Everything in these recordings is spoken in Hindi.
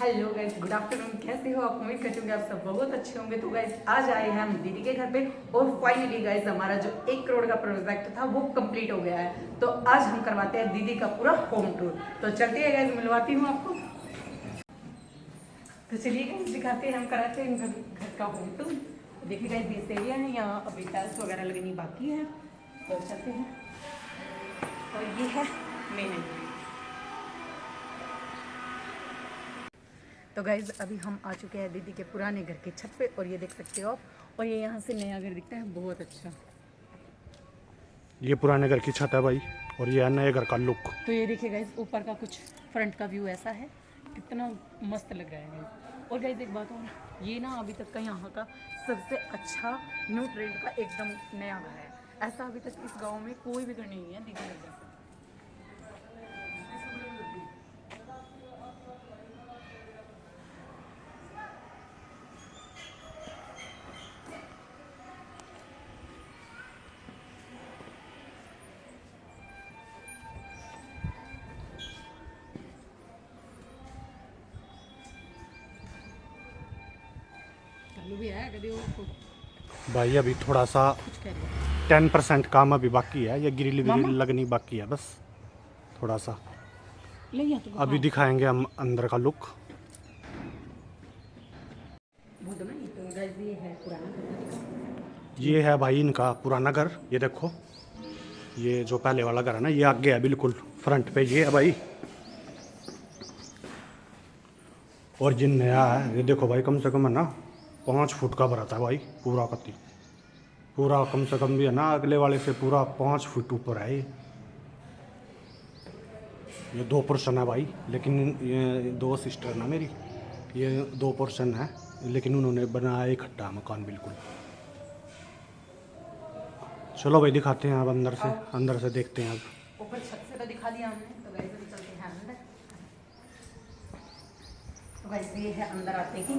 Hello guys, good afternoon. कैसे हो आप? उम्मीद करती हूँ कि आप सब बहुत अच्छे होंगे। तो गाइस आज आए हैं हम दीदी के घर पे और फाइनली गाइस हमारा जो 1 करोड़ का प्रोजेक्ट था वो कंप्लीट हो गया है। तो आज हम करवाते हैं दीदी का पूरा होम टूर। तो चलते हैं गाइस, मिलवाती हूँ आपको। तो चलिए गाइस दिखाते हैं, हम कराते हैं घर का होम टूर। देखिए गाइस ये एरिया है, यहाँ अभी टाइल्स वगैरह लगनी बाकी है। तो चलते हैं। और ये है मेन एंट्री। तो गाइज अभी हम आ चुके हैं दीदी के पुराने घर की छत पे और ये देख सकते हो आप। और ये यहाँ से नया घर दिखता है, बहुत अच्छा। ये पुराने घर की छत है भाई, और ये है नए घर का लुक। तो ये देखिए गाइज ऊपर का कुछ फ्रंट का व्यू ऐसा है, कितना मस्त लग रहा है गाइज। और गाइज एक बात और, ये ना अभी तक का यहाँ का सबसे अच्छा न्यू ट्रेंड का एकदम नया घर है। ऐसा अभी तक इस गाँव में कोई भी घर नहीं है दीदी घर जैसा। भी है कभी भाई अभी थोड़ा सा 10% काम अभी बाकी है, ये ग्रिल लगनी बाकी है बस थोड़ा सा। तो अभी दिखाएंगे हम अंदर का लुक। ये है भाई इनका पुराना घर। ये देखो, ये जो पहले वाला घर है ना, ये आगे है बिल्कुल फ्रंट पे ये है भाई। और जिन नया है ये देखो भाई, कम से कम है ना 5 फुट का भरा था भाई पूरा कत्ती, पूरा कम से कम भी है ना अगले वाले से पूरा 5 फुट ऊपर है ये 2 पोर्शन है भाई। लेकिन ये 2 सिस्टर ना मेरी, ये 2 पोर्शन है, लेकिन उन्होंने बनाया इकट्ठा मकान बिल्कुल। चलो भाई दिखाते हैं अब अंदर से देखते हैं। अब ऊपर छत से तो दिखा दिया हमने, तो गाइस अभी चलते हैं अंदर। तो गाइस ये है अंदर आते ही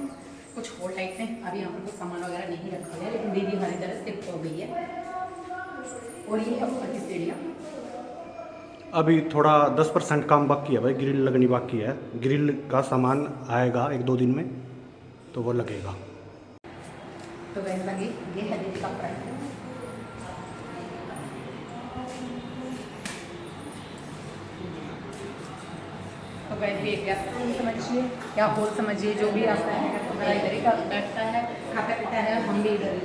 कुछ होल टाइप हैं। अभी यहाँ पर कुछ सामान वगैरह नहीं रखा गया, लेकिन दीदी हमारी तरह शिफ्ट हो गई है। और ये है ऊपर की सीढ़ियाँ। अभी थोड़ा 10% काम बाकी है भाई, ग्रिल लगनी बाकी है। ग्रिल का सामान आएगा 1-2 दिन में तो वो लगेगा। तो गाइस लगे ये है दीदी का फ्रंट। तो गाइस ये गैस रूम समझिए या हॉल समझिए, जो भी आता है तो मेरा इधर ही का बैठता है, खाता पीता है, हम भी इधर ही।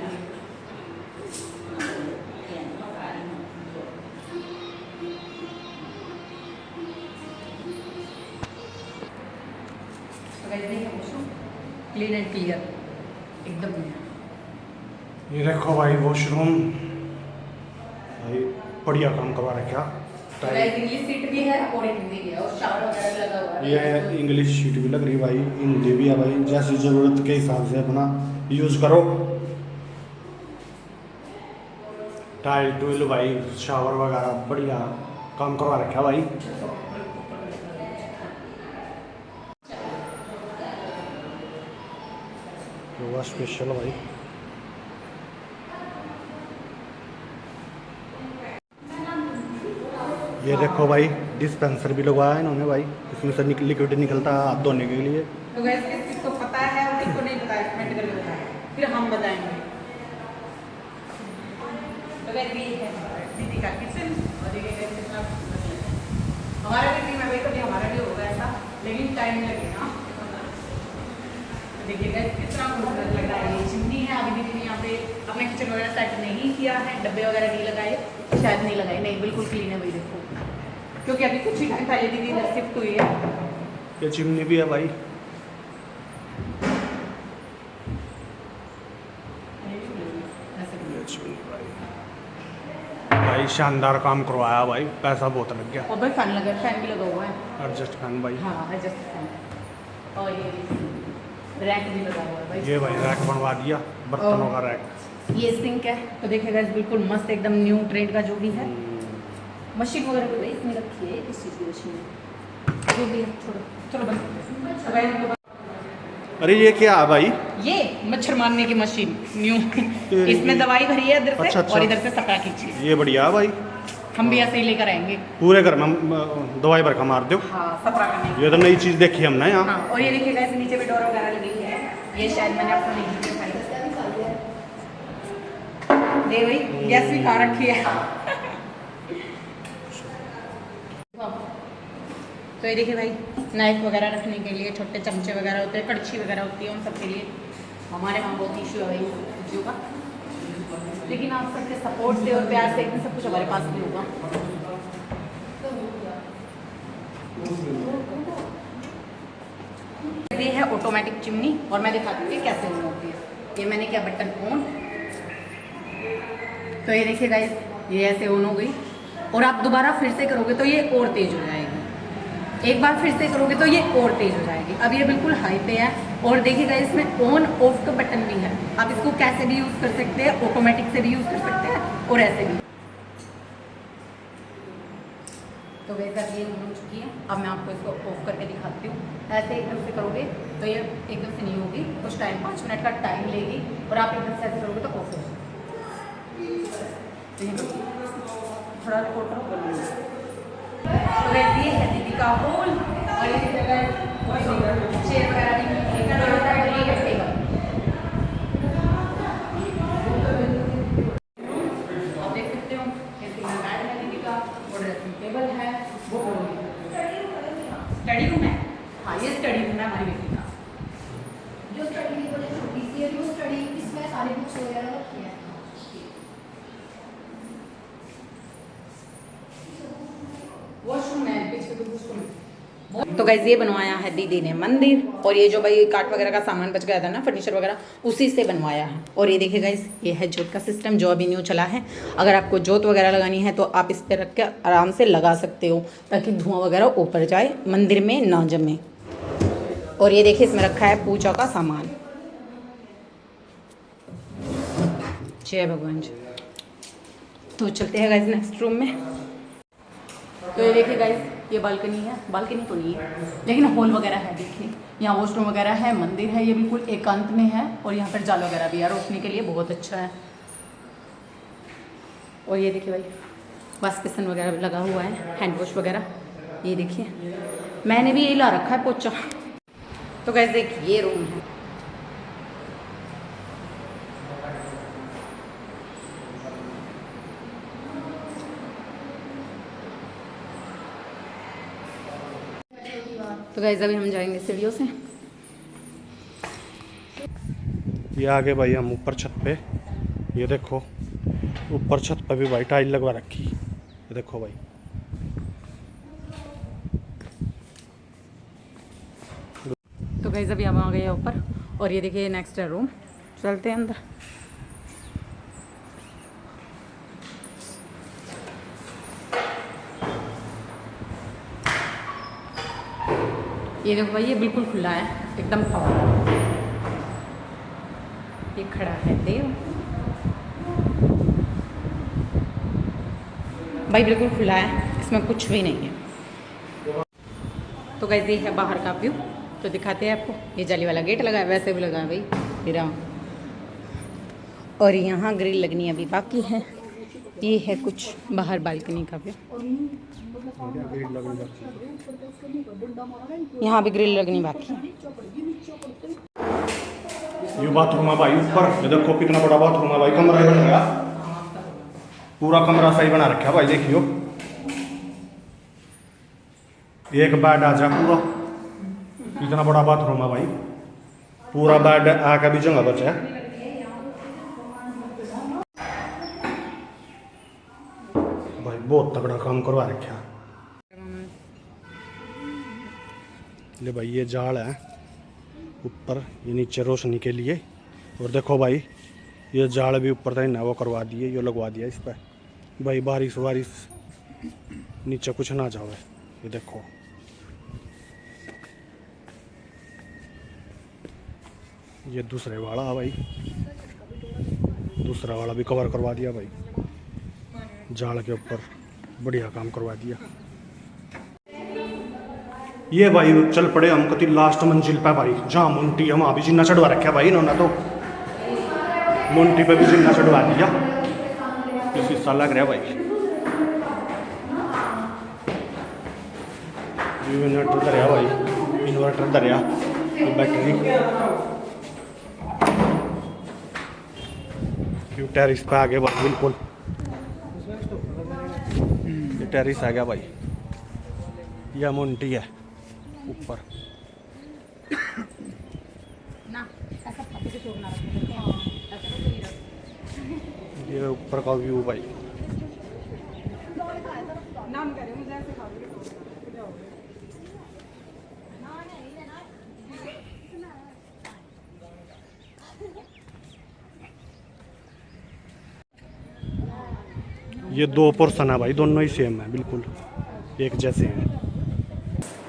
तो गाइस ये वॉशरूम क्लीन एंड क्लियर एकदम नया। ये देखो भाई वॉशरूम, भाई बढ़िया काम करवा रखा। इंग्लिश सीट भी है और हिंदी भी है और शावर वगैरह लगा हुआ है। ये इंग्लिश शीट भी लग रही है भाई, हिंदी भी है भाई। जैसी ज़रूरत के हिसाब से अपना यूज़ करो। टाइल टूल भाई, शावर वगैरह बढ़िया काम करवा रखा भाई। गोवा स्पेशल भाई। ये देखो भाई डिस्पेंसर भी लगवाया है इन्होंने भाई, इसमें से लिक्विड निकलता है हाथ धोने के लिए। तो गैस किस चीज़ को पता है और किसको नहीं पता है कमेंट करके बताएं, फिर हम बताएंगे। तो गैस ये है दीदी का किचन और देखिए गैस कितना हमारा भी टीम है भाई, कभी हमारा भी होगा ऐसा, लेकिन टाइम लगेगा। तो देखिए गैस कितना खूबसूरत लग रहा है। ये चिमनी है, अभी दीदी ने यहाँ पे अपने किचन वगैरह सेट नहीं किया है, डब्बे वगैरह नहीं लगाए, शायद नहीं लगाए, नहीं बिल्कुल क्लीन है भाई देखो, क्योंकि अभी कुछ ही टाइम पहले दीदी इधर शिफ्ट हुई है। ये चिमनी भी है भाई। भाई शानदार काम करवाया भाई, पैसा बहुत लग गया। और भाई फैन लगा, फैन भी लगा हुआ है, एडजस्ट फैन भाई। हाँ एडजस्ट फैन। और ये रैक भी लगा हुआ है भाई। ये भाई रैक बनवा दिया, बर्तनों का रैक। ये सिंक है, तो देखिएगा बिल्कुल मस्त एकदम न्यू ट्रेंड का जो भी है। मशीन वगैरह भी भाई इसमें रखी है, इस चीज़ की मशीन जो भी है। छोड़ो चलो बंद। अरे ये क्या है भाई? ये मच्छर मारने की मशीन न्यू, इसमें दवाई भरी है इधर से। अच्छा। और इधर से सटा खींची। ये बढ़िया है भाई। हम भी ऐसे ही लेकर आएंगे। पूरे घर में दवाई भर का मार दो। हाँ, सफरा करने की। ये तो नई चीज़ देखी हमने यहाँ। हाँ, और ये देखिएगा इस नीचे भी डोर वगैरह लगी हुई है। ये शायद मैंने आपको नहीं दिखाई। दे भाई गैस भी खा रखी है। तो ये देखिए भाई, नाइफ वगैरह रखने के लिए छोटे चमचे वगैरह होते हैं, कड़छी वगैरह होती है, उन सब के लिए हमारे वहाँ बहुत इशू है भाई सब्जियों का। लेकिन आप सबके सपोर्ट से और प्यार से सब कुछ हमारे पास भी होगा। ये है ऑटोमेटिक चिमनी और मैं दिखाती हूँ कैसे ऑन होती है। ये मैंने किया बटन ऑन, तो ये देखिए गाइस, ये ऐसे ऑन हो गई। और आप दोबारा फिर से करोगे तो ये और तेज हो जाएगी। एक बार फिर से करोगे तो ये और तेज हो जाएगी। अब ये बिल्कुल हाई पे है और देखिएगा इसमें ऑन ऑफ का बटन भी है। आप इसको कैसे भी यूज़ कर सकते हैं, ऑटोमेटिक से भी यूज़ कर सकते हैं और ऐसे भी। तो वैसा ये ऑन हो चुकी है। अब मैं आपको इसको ऑफ करके दिखाती हूँ। ऐसे एकदम से करोगे तो ये एकदम से नहीं होगी, कुछ टाइम 5 मिनट का टाइम लेगी और आप एकदम से ऐसे करोगे तो ऑफ हो जाएगी। थोड़ा रिपोर्टर बोल रही है। तो वैसे ये है दीदी का होल और ये जगह चेयर वगैरह भी टेबल। आप देख सकते हो कैसे बेड है दीदी का और ड्रेसिंग टेबल है। वो स्टडी रूम है। हाँ, ये स्टडी रूम है हमारी बेटी का। जो स्टडी टेबल है छोटी सी है, जो स्टडी इसमें सारी बुक्स वगैरह रखी है। वॉशरूम है पीछे तो वॉशरूम। तो गाइस ये बनवाया है दीदी ने मंदिर, और ये जो भाई काट वगैरह का सामान बच गया था ना, फर्नीचर वगैरह, उसी से बनवाया है। और ये देखिए गाइस, ये है जोत का सिस्टम जो अभी न्यू चला है। अगर आपको जोत वगैरह लगानी है तो आप इस पर रख के आराम से लगा सकते हो ताकि धुआं वगैरह ऊपर जाए, मंदिर में ना जमे। और ये देखिए इसमें रखा है पूजा का सामान। जय भगवान जी। तो चलते हैं गाइस नेक्स्ट रूम में। तो ये देखिए गाइस, ये बालकनी है। बालकनी तो नहीं है लेकिन हॉल वगैरह है। देखिए यहाँ वॉशरूम वगैरह है, मंदिर है, ये बिल्कुल एकांत में है। और यहाँ पर जाल वगैरह भी है, रोशनी के लिए बहुत अच्छा है। और ये देखिए भाई, वाश बेसिन वगैरह भी लगा हुआ है, हैंड वॉश वगैरह। ये देखिए मैंने भी यही ला रखा है पोचा। तो गाइस देखिए ये रूम है। तो गाइस अभी हम जाएंगे सीढ़ियों से। ये आगे भाई हम ऊपर छत पे, ये देखो ऊपर छत पे भी भाई टाइल लगवा रखी। ये देखो भाई, तो गाइस अभी हम आ गए ऊपर और ये देखिए नेक्स्ट है रूम। चलते हैं अंदर। ये देखो भाई, ये बिल्कुल खुला है एकदम हवा। ये खड़ा है देव भाई, बिल्कुल खुला है, इसमें कुछ भी नहीं है। तो गाइस ये है बाहर का व्यू, तो दिखाते हैं आपको। ये जाली वाला गेट लगा है, वैसे भी लगा है भाई मेरा। और यहाँ ग्रिल लगनी अभी बाकी है। ये है कुछ बाहर बालकनी का व्यू। यहाँ भी ग्रिल लगनी बाकी है। ये बाथरूम है भाई ऊपर। ये देखो कितना बड़ा बाथरूम है भाई, कमरा ही बन गया, पूरा कमरा सही बना रखा भाई। देखियो एक बेड आ जा पूरा, इतना बड़ा बाथरूम है भाई, पूरा बेड आके भी जगह बचा है। भाई बहुत तगड़ा काम करवा रखा। ले भाई ये जाल है ऊपर, ये नीचे रोशनी के लिए। और देखो भाई ये जाल भी ऊपर तक वो करवा दिए, ये लगवा दिया इस पर भाई, बारिश वारिश नीचे कुछ ना जावे। ये देखो ये दूसरे वाला है भाई, दूसरा वाला भी कवर करवा दिया भाई, जाल के ऊपर बढ़िया काम करवा दिया। ये भाई चल पड़े हम कति लास्ट मंजिल पे भाई, जहाँ मुंटी है वहाँ भी जिन्ना चढ़वा रखा भाई इन्होंने। तो मुंटी पे भी जिन्ना चढ़वा दिया, ये शीशा लग रहा है भाई। इन्वर्टर धरिया भाई, इन्वर्टर धरिया बैटरी क्यों टेरिस पे आ गए बस बिल्कुल। ये टेरिस आ गया भाई, यह मोन्टी है ऊपर। ना ऐसा पति के छोड़ना रखते हैं, ऐसा तो नहीं रखते। ये ऊपर का व्यू भाई। नाम करे मुझे ऐसे खा के ये 2 पोर्शन है भाई, दोनों ही सेम है बिल्कुल एक जैसे हैं।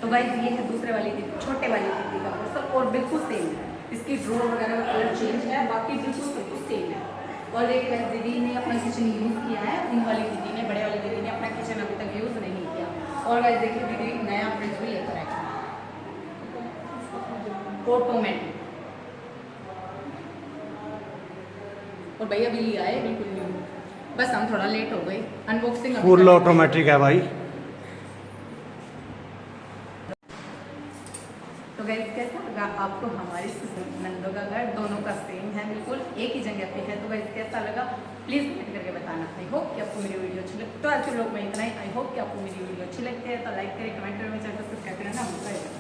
तो गाइस ये है दूसरे वाली दीदी, छोटे वाली दीदी का पोर्शन और बिल्कुल सेम है। इसकी ड्रॉर वगैरह का कलर चेंज है, बाकी बिल्कुल सब कुछ सेम है। और एक गाइस दीदी ने अपना किचन यूज़ किया है, उन वाली दीदी ने, बड़े वाली दीदी ने अपना किचन अभी तक यूज़ नहीं किया। और गाइस देखिए दीदी नया फ्रिज भी लेकर आए ऑटोमेटिक, और भैया भी लिया है बिल्कुल न्यू। बस हम थोड़ा लेट हो गए अनबॉक्सिंग। फुल ऑटोमेटिक है भाई। तो गाइस कैसा लगा आपको हमारी नंदों का घर? दोनों का सेम है, बिल्कुल एक ही जगह पे है। तो गाइस कैसा लगा प्लीज़ कमेंट करके बताना। आई होप कि आपको मेरी वीडियो अच्छी लगी। तो आज के लोग में इतना ही। आई होप कि आपको मेरी वीडियो अच्छी लगती है तो लाइक करें, कमेंट करें, चैनल को सब्सक्राइब करना ना भूलिएगा।